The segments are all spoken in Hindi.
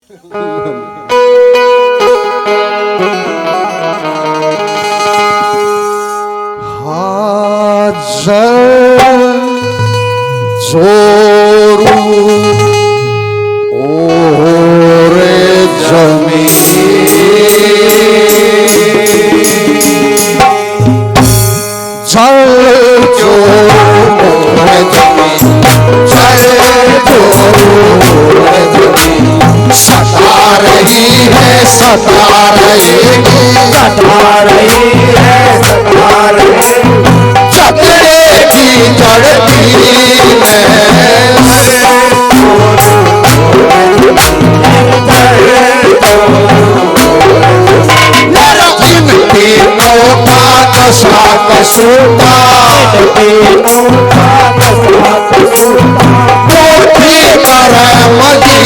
जोरू ओरे जमी जल जोरू ओरे जमी जल जोरू ओरे जमी सता रही है सता रहेगी सता रही है सता रहेगी चकड़ेगी चढ़ती कसूता पोथी कर मदी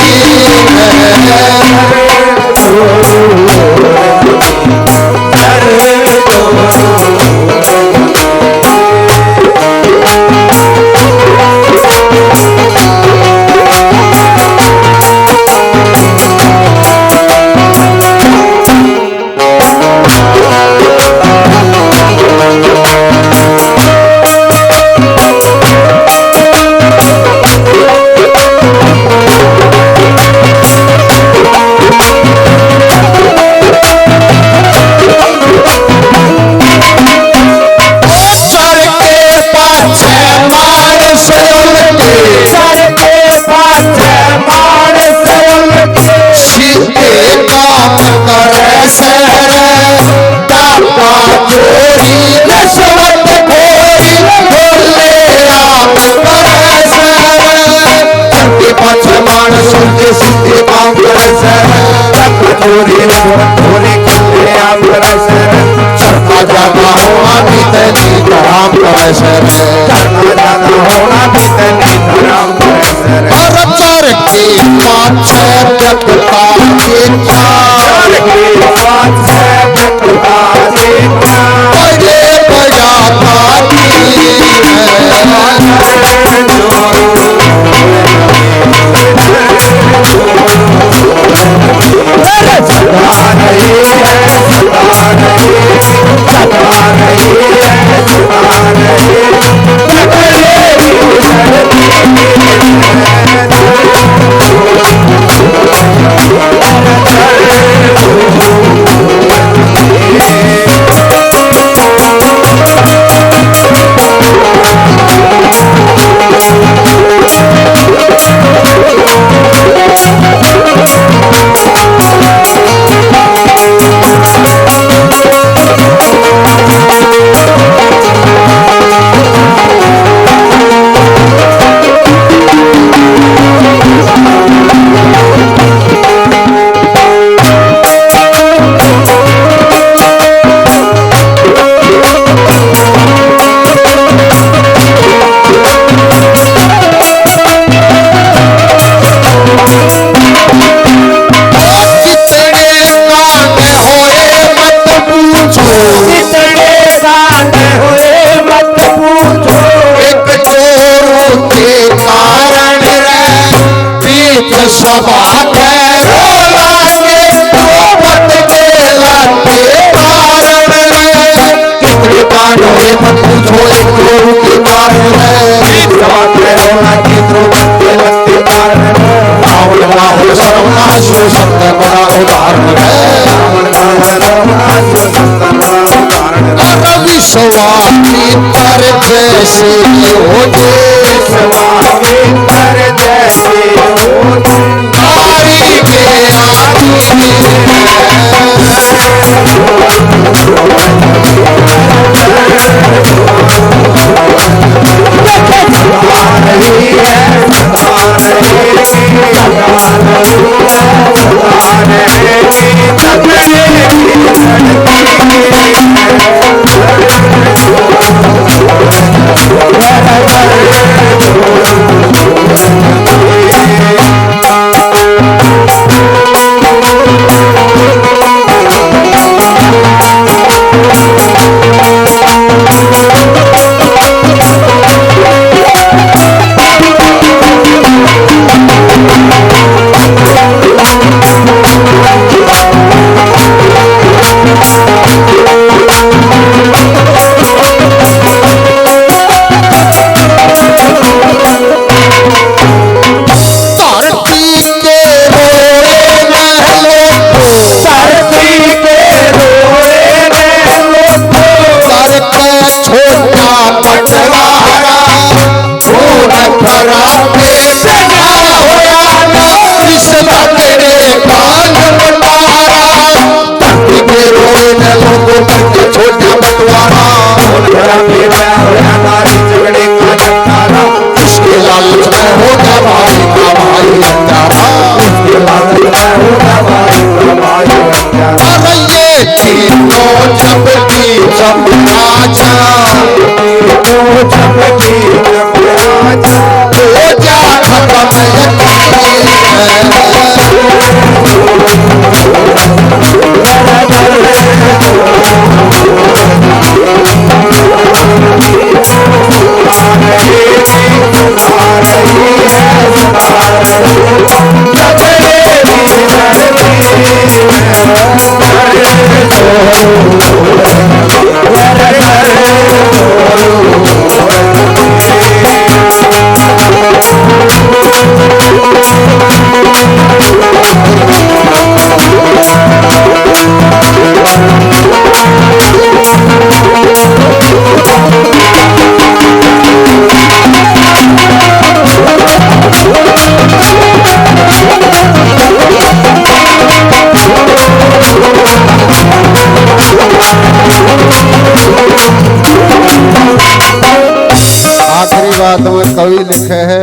कवि लिखे है,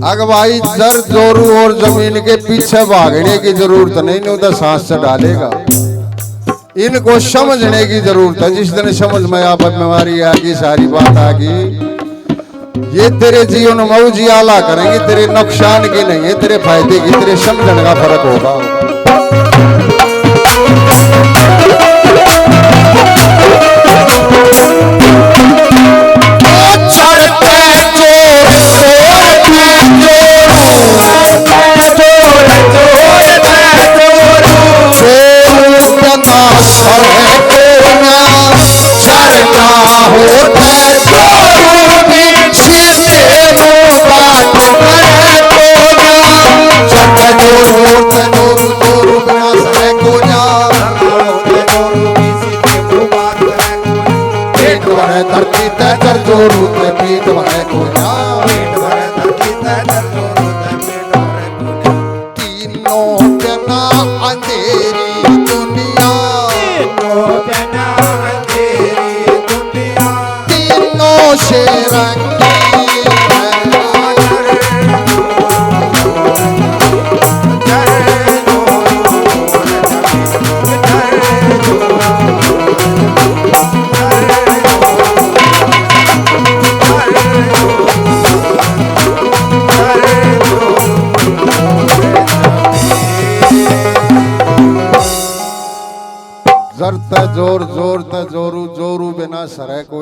अगर भाई जर जोरू और जमीन के पीछे भागने की जरूरत नहीं, उधर सांस से डालेगा। इनको समझने की जरूरत है। जिस दिन समझ में आप बीमारी आ गई, सारी बात आ गई, ये तेरे जीवन में उजियाला करेंगे, तेरे नुकसान की नहीं है, तेरे फायदे की, तेरे समझने का फर्क होगा। जोर जोर त जोरू जोरू बिना सरे को